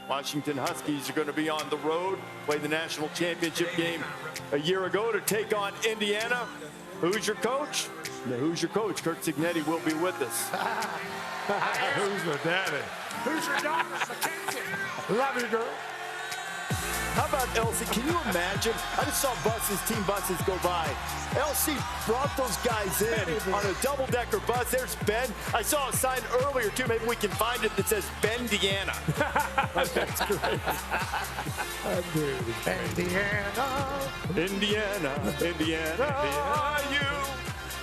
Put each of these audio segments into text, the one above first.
Washington Huskies are going to be on the road, play the national championship game a year ago to take on Indiana. Who's your coach? Who's your coach? Curt Cignetti will be with us. Who's your daddy? Who's your daughter? Mackenzie. Love you, girl. How about Elsie? Can you imagine? I just saw team buses go by. Elsie brought those guys in on a double-decker bus. There's Ben. I saw a sign earlier, too. Maybe we can find it that says Bendiana. That's great. Indiana, you.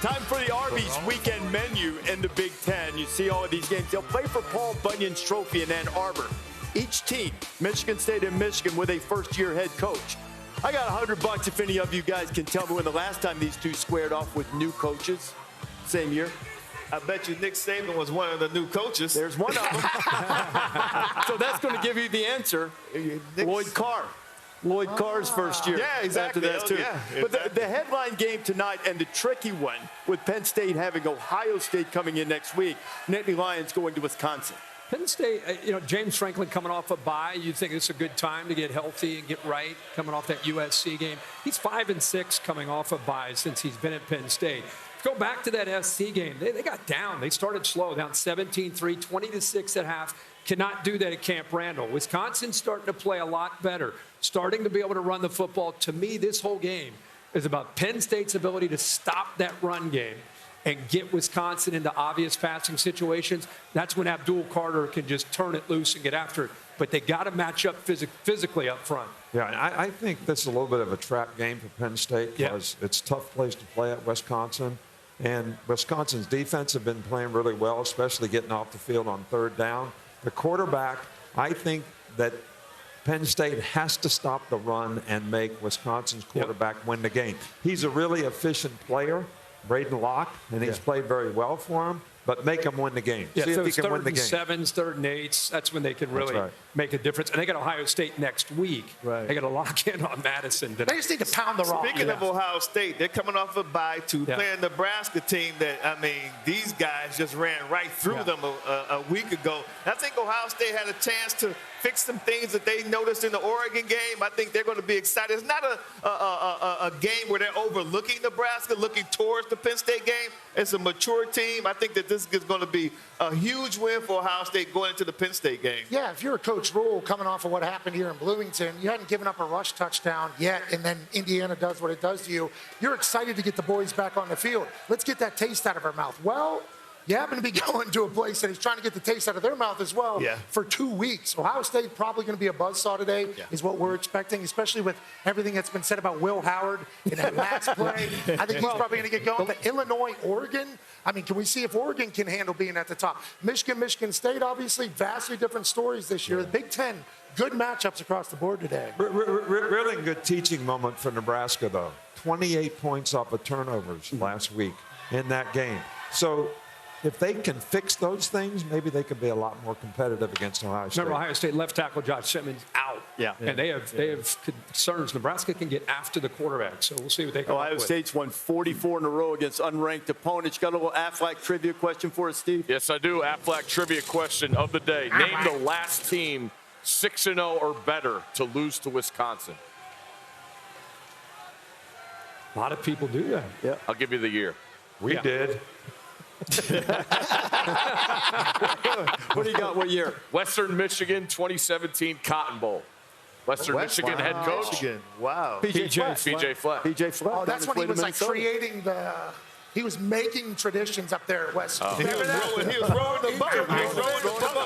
Time for the Arby's weekend menu in the Big Ten. You see all of these games. They'll play for Paul Bunyan's trophy in Ann Arbor. Each team, Michigan State and Michigan, with a first-year head coach. I got $100 if any of you guys can tell me when the last time these two squared off with new coaches. Same year. I bet you Nick Saban was one of the new coaches. There's one of them. So that's going to give you the answer. Lloyd Carr. Lloyd Carr's first year. Yeah, exactly. After that, too. Yeah, but the headline game tonight and the tricky one with Penn State having Ohio State coming in next week, Nittany Lions going to Wisconsin. Penn State, James Franklin coming off a bye. You'd think it's a good time to get healthy and get right coming off that USC game. He's 5-6 coming off a bye since he's been at Penn State. Go back to that SC game. They got down. They started slow, down 17-3, 20-6 at half. Cannot do that at Camp Randall. Wisconsin's starting to play a lot better, starting to be able to run the football. To me, this whole game is about Penn State's ability to stop that run game and get Wisconsin into obvious passing situations. That's when Abdul Carter can just turn it loose and get after it. But they got to match up physically up front. Yeah, and I think this is a little bit of a trap game for Penn State because it's a tough place to play at Wisconsin. And Wisconsin's defense have been playing really well, especially getting off the field on third down. The quarterback, I think that Penn State has to stop the run and make Wisconsin's quarterback win the game. He's a really efficient player, Braden Locke, and he's played very well for him. But make him win the game. Yeah, See so if he it's can win the game. 3rd and 7s, 3rd and 8s. That's when they can really make a difference. And they got Ohio State next week. Right. They got to lock in on Madison. They just need to pound the rock. Speaking of Ohio State, they're coming off a bye to play a Nebraska team that, these guys just ran right through them a week ago. I think Ohio State had a chance to fix some things that they noticed in the Oregon game. I think they're going to be excited. It's not a game where they're overlooking Nebraska, looking towards the Penn State game. It's a mature team. I think that this is going to be a huge win for Ohio State going into the Penn State game. Yeah, if you're a Coach Rule coming off of what happened here in Bloomington, you hadn't given up a rush touchdown yet, and then Indiana does what it does to you. You're excited to get the boys back on the field. Let's get that taste out of our mouth. Well, you happen to be going to a place that he's trying to get the taste out of their mouth as well for 2 weeks. Ohio State probably going to be a buzzsaw today is what we're expecting, especially with everything that's been said about Will Howard in that last play. I think he's probably going to get going. But Illinois, Oregon, can we see if Oregon can handle being at the top? Michigan State, obviously, vastly different stories this year. The Big Ten, good matchups across the board today. Really good teaching moment for Nebraska, though. 28 points off of turnovers last week in that game. So if they can fix those things, maybe they could be a lot more competitive against Ohio State. Remember, Ohio State left tackle Josh Simmons out. Yeah. And they have concerns. Nebraska can get after the quarterback, so we'll see what they come up Ohio with. State's won 44 in a row against unranked opponents. You got a little Aflac trivia question for us, Steve? Yes, I do. Aflac trivia question of the day. Name the last team 6-0 or better to lose to Wisconsin. A lot of people do that. Yeah. I'll give you the year. We did. What do you got? What year? Western Michigan 2017 Cotton Bowl. Western Michigan head coach. Wow. PJ Fleck. PJ Fleck. Oh, that's when he was creating the. He was making traditions up there at West. He was rowing the boat.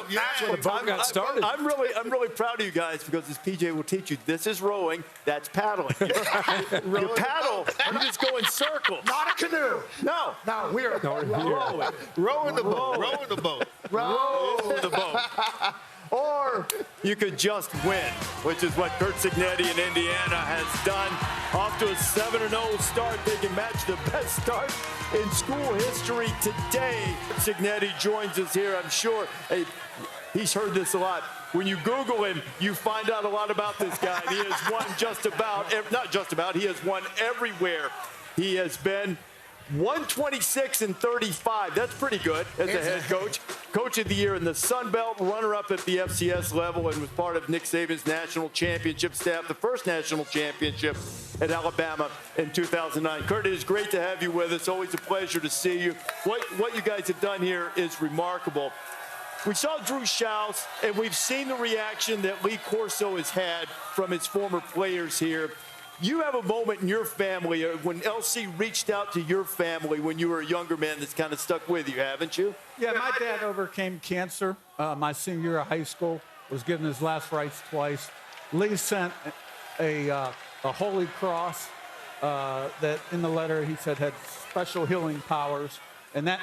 That's where the boat got started. I'm really proud of you guys because as PJ will teach you, this is rowing, that's paddling. You paddle, you just go in circles. Not a canoe. No, we're rowing. Rowing the boat. Rowing the boat. Row the boat. Or you could just win, which is what Curt Cignetti in Indiana has done. Off to a 7-0 start. They can match the best start in school history today. Cignetti joins us here, I'm sure. Hey, he's heard this a lot. When you Google him, you find out a lot about this guy. He has won he has won everywhere he has been. 126-35. That's pretty good as a head coach. Coach of the year in the Sun Belt, runner-up at the FCS level, and was part of Nick Saban's national championship staff, the first national championship at Alabama in 2009. Curt, it is great to have you with us. Always a pleasure to see you. What you guys have done here is remarkable. We saw Drew Schaus, and we've seen the reaction that Lee Corso has had from his former players here. You have a moment in your family when LC reached out to your family when you were a younger man that's kind of stuck with you, haven't you? Yeah, my dad overcame cancer my senior year of high school, was given his last rites twice. Lee sent a holy cross that in the letter he said had special healing powers, and that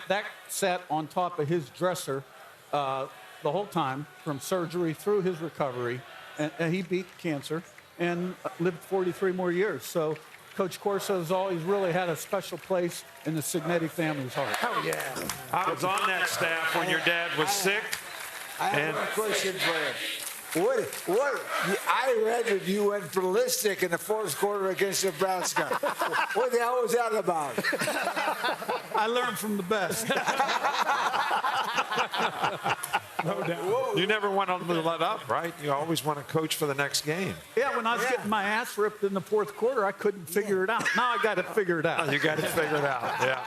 sat on top of his dresser the whole time from surgery through his recovery, and he beat cancer and lived 43 more years. So Coach Corso's always really had a special place in the Cignetti family's heart. Oh, yeah. I was on that staff when your dad was sick. I have a question for you. What? I read that you went ballistic in the fourth quarter against Nebraska. What the hell was that about? I learned from the best. No doubt. Whoa. You never want to let up, right? You always want to coach for the next game. Yeah, when I was getting my ass ripped in the fourth quarter, I couldn't figure it out. Now I got it figured out. You got it figured out, yeah.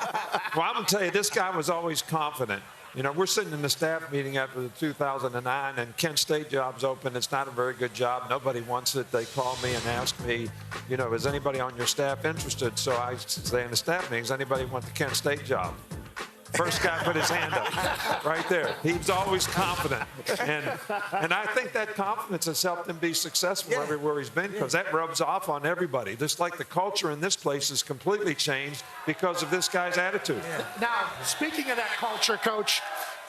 Well, I'm going to tell you, this guy was always confident. You know, we're sitting in the staff meeting after the 2009, and Kent State job's open. It's not a very good job. Nobody wants it. They call me and ask me, you know, is anybody on your staff interested? So I say in the staff meetings, anybody want the Kent State job? First guy put his hand up right there. He's always confident. And I think that confidence has helped him be successful everywhere he's been, because that rubs off on everybody. Just like the culture in this place has completely changed because of this guy's attitude. Now, speaking of that culture, Coach,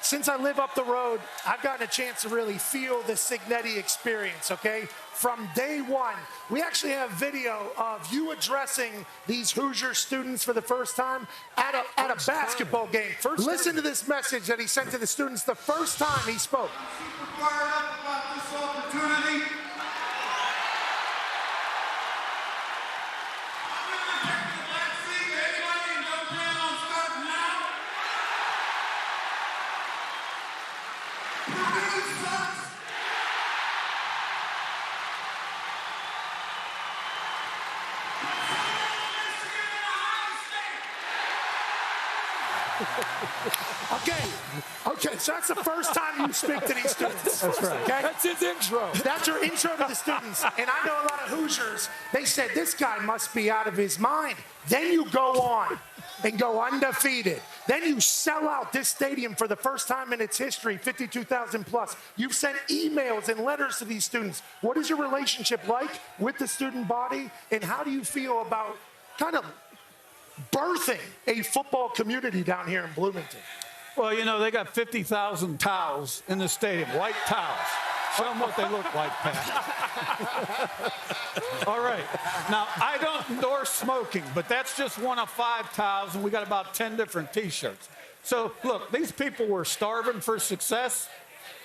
since I live up the road, I've gotten a chance to really feel the Cignetti experience, okay? From day one, we actually have video of you addressing these Hoosier students for the first time at a basketball game. Listen to this message that he sent to the students the first time he spoke. Super fired up about this opportunity. Okay, so that's the first time you speak to these students. That's right. Okay? That's his intro. That's your intro to the students. And I know a lot of Hoosiers, they said, this guy must be out of his mind. Then you go on and go undefeated. Then you sell out this stadium for the first time in its history, 52,000 plus. You've sent emails and letters to these students. What is your relationship like with the student body, and how do you feel about kind of birthing a football community down here in Bloomington? Well, you know, they got 50,000 towels in the stadium, white towels. Show them what they look like, Pat. All right. Now, I don't endorse smoking, but that's just one of 5 towels, and we got about 10 different T-shirts. So, look, these people were starving for success,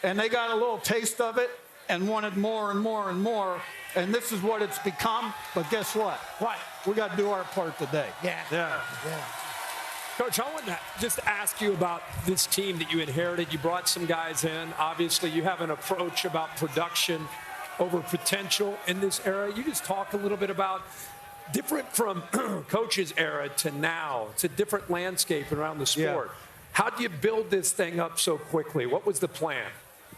and they got a little taste of it and wanted more and more and more, and this is what it's become. But guess what? What? We got to do our part today. Yeah. Coach, I want to just ask you about this team that you inherited. You brought some guys in. Obviously, you have an approach about production over potential in this era. You just talk a little bit about different from Coach's era to now. It's a different landscape around the sport. Yeah. How do you build this thing up so quickly? What was the plan?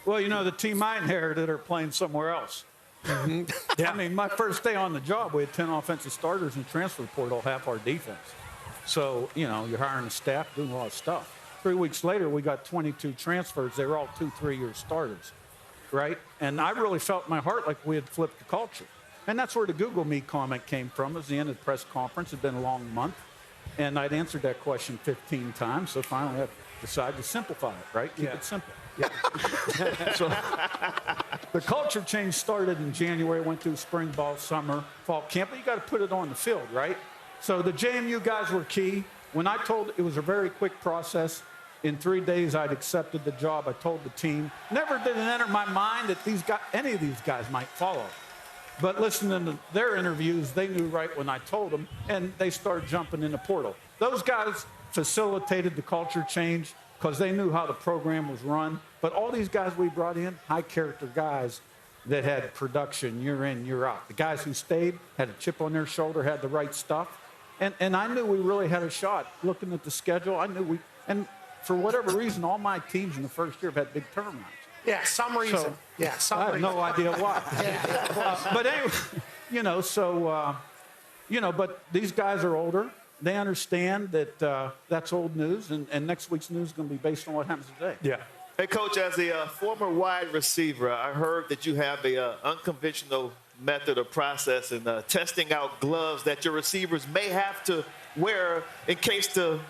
Well, you know, the team I inherited are playing somewhere else. Yeah. I mean, my first day on the job, we had 10 offensive starters in the transfer portal, half our defense. So, you know, you're hiring a staff, doing a lot of stuff. 3 weeks later, we got 22 transfers. They were all 2, 3-year starters, right? And I really felt in my heart like we had flipped the culture. And that's where the Google Me comment came from. It was the end of the press conference. It had been a long month. And I'd answered that question 15 times. So finally, I decided to simplify it, right? Keep it simple. Yeah. So the culture change started in January, went through spring ball, summer, fall camp. But you got to put it on the field, right? So the JMU guys were key. When I told, it was a very quick process. In 3 days, I'd accepted the job. I told the team. Never did it enter my mind that any of these guys might follow. But listening to their interviews, they knew right when I told them, and they started jumping in the portal. those guys facilitated the culture change because they knew how the program was run. But all these guys we brought in, high-character guys that had production year in, year out. The guys who stayed had a chip on their shoulder, had the right stuff. And I knew we really had a shot. Looking at the schedule, I knew and for whatever reason, all my teams in the first year have had big turnarounds. Yeah, some reason. So, some I have reason. no idea why. But anyway, but these guys are older. They understand that that's old news, and next week's news is going to be based on what happens today. Yeah. Hey, Coach, as a former wide receiver, I heard that you have a unconventional method or process in testing out gloves that your receivers may have to wear in case the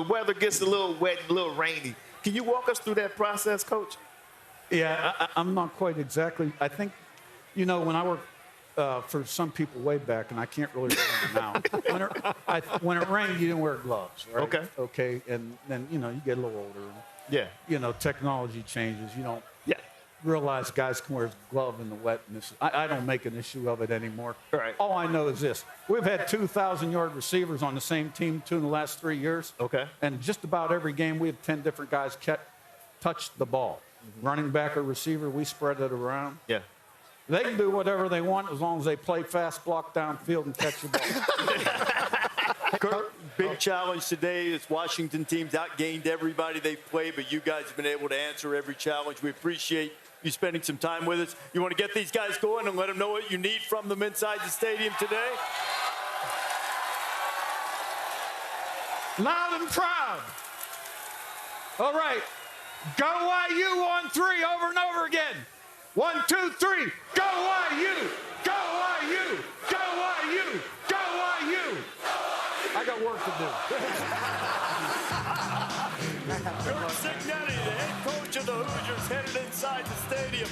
weather gets a little wet and a little rainy. Can you walk us through that process, Coach? Yeah, I'm not quite exactly. I think, when I worked for some people way back, and I can't really remember now, when it rained, you didn't wear gloves, right? Okay, and then, you get a little older. Yeah. Technology changes. You don't realize guys can wear gloves in the wetness. I don't make an issue of it anymore. Right. All I know is this. We've had 2,000-yard receivers on the same team in the last 3 years. Okay. And just about every game, we have 10 different guys touch the ball. Mm-hmm. Running back or receiver, we spread it around. Yeah. They can do whatever they want as long as they play fast, block downfield, and catch the ball. Curt, big challenge today. This Washington team's outgained everybody they play, but you guys have been able to answer every challenge. We appreciate you spending some time with us. You want to get these guys going and let them know what you need from them inside the stadium today? Loud and proud. All right. Go YU on 3 over and over again. 1, 2, 3. Go YU. Go YU. Go YU. Go YU. I got work to do. Curt Cignetti, the head coach of the Hoosiers, headed inside the stadium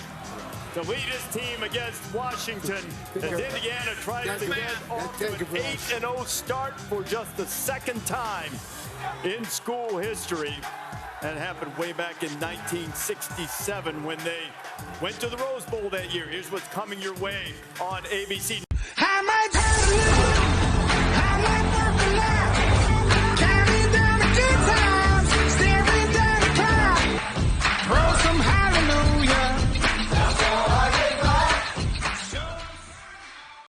to lead his team against Washington as Indiana tries to get off to an 8-0 start for just the second time in school history. That happened way back in 1967 when they went to the Rose Bowl that year. Here's what's coming your way on ABC. How much? How much?